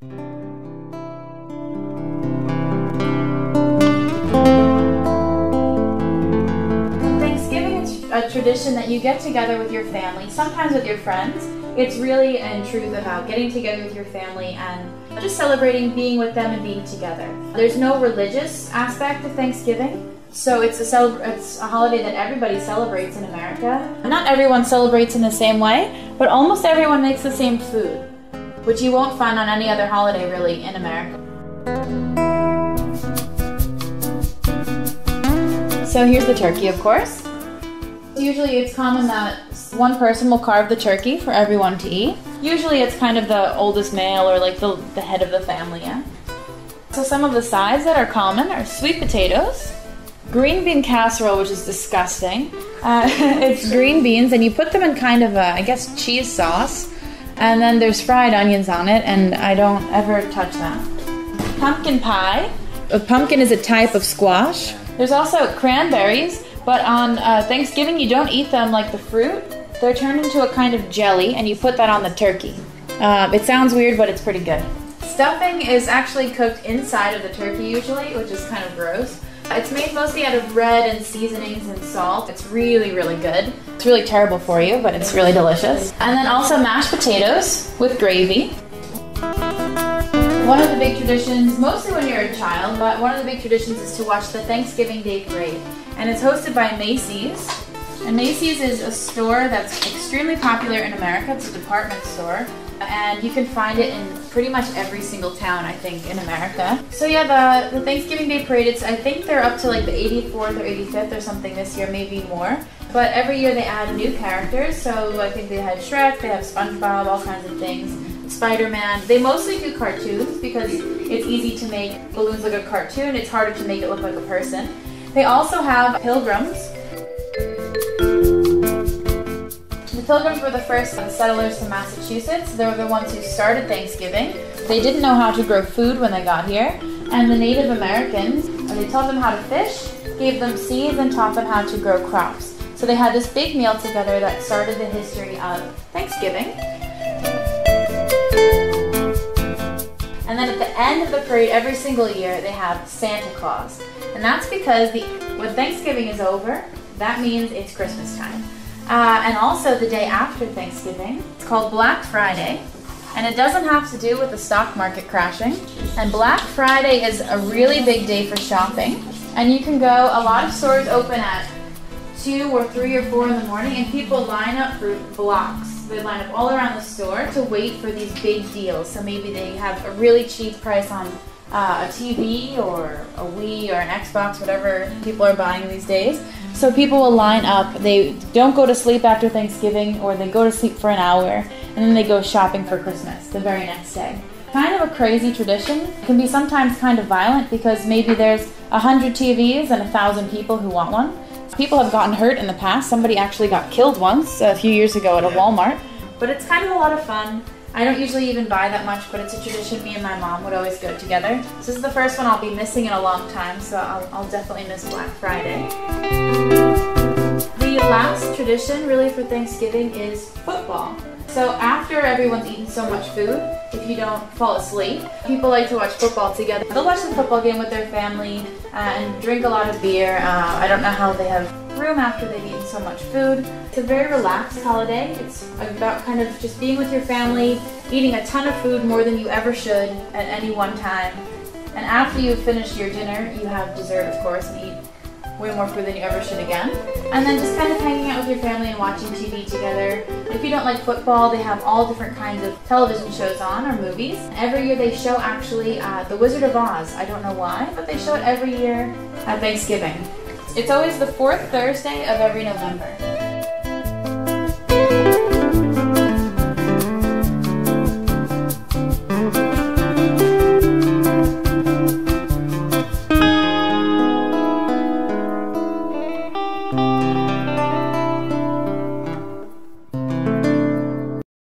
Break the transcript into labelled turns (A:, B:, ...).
A: Thanksgiving is a tradition that you get together with your family, sometimes with your friends. It's really, in truth, about getting together with your family and just celebrating being with them and being together. There's no religious aspect of Thanksgiving, so it's a holiday that everybody celebrates in America. Not everyone celebrates in the same way, but almost everyone makes the same food, which you won't find on any other holiday really in America. So here's the turkey, of course. Usually it's common that one person will carve the turkey for everyone to eat. Usually it's kind of the oldest male or like the head of the family, yeah? So some of the sides that are common are sweet potatoes, green bean casserole, which is disgusting. It's green beans and you put them in kind of a, I guess, cheese sauce. And then there's fried onions on it, and I don't ever touch that. Pumpkin pie. A pumpkin is a type of squash. There's also cranberries, but on Thanksgiving you don't eat them like the fruit. They're turned into a kind of jelly, and you put that on the turkey. It sounds weird, but it's pretty good. Stuffing is actually cooked inside of the turkey usually, which is kind of gross. It's made mostly out of bread and seasonings and salt. It's really, really good. It's really terrible for you, but it's really delicious. And then also mashed potatoes with gravy. One of the big traditions, mostly when you're a child, but one of the big traditions is to watch the Thanksgiving Day Parade. And it's hosted by Macy's. And Macy's is a store that's extremely popular in America. It's a department store. And you can find it in pretty much every single town, I think, in America. So yeah, the Thanksgiving Day Parade, I think they're up to like the 84th or 85th or something this year, maybe more. But every year they add new characters, so I think they had Shrek, they have SpongeBob, all kinds of things. Spider-Man. They mostly do cartoons because it's easy to make balloons look like a cartoon. It's harder to make it look like a person. They also have pilgrims. The Pilgrims were the first settlers to Massachusetts. They were the ones who started Thanksgiving. They didn't know how to grow food when they got here. And the Native Americans, they taught them how to fish, gave them seeds, and taught them how to grow crops. So they had this big meal together that started the history of Thanksgiving. And then at the end of the parade, every single year, they have Santa Claus. And that's because when Thanksgiving is over, that means it's Christmas time. And also the day after Thanksgiving, it's called Black Friday, and it doesn't have to do with the stock market crashing. And Black Friday is a really big day for shopping, and you can go, a lot of stores open at 2 or 3 or 4 in the morning, and people line up for blocks. They line up all around the store to wait for these big deals. So maybe they have a really cheap price on a TV or a Wii or an Xbox, whatever people are buying these days. So people will line up, they don't go to sleep after Thanksgiving, or they go to sleep for an hour, and then they go shopping for Christmas the very next day. Kind of a crazy tradition. It can be sometimes kind of violent because maybe there's 100 TVs and 1,000 people who want one. People have gotten hurt in the past. Somebody actually got killed once a few years ago at a Walmart. But it's kind of a lot of fun. I don't usually even buy that much, but it's a tradition me and my mom would always go together. So this is the first one I'll be missing in a long time, so I'll definitely miss Black Friday. The last tradition really for Thanksgiving is football. So after everyone's eaten so much food, if you don't fall asleep, people like to watch football together. They'll watch the football game with their family and drink a lot of beer. I don't know how they have room after they've eaten so much food. It's a very relaxed holiday. It's about kind of just being with your family, eating a ton of food, more than you ever should at any one time. And after you've finished your dinner, you have dessert, of course, and eat way more food than you ever should again. And then just kind of hanging out with your family and watching TV together. If you don't like football, they have all different kinds of television shows on, or movies. Every year they show actually The Wizard of Oz. I don't know why, but they show it every year at Thanksgiving. It's always the 4th Thursday of every November.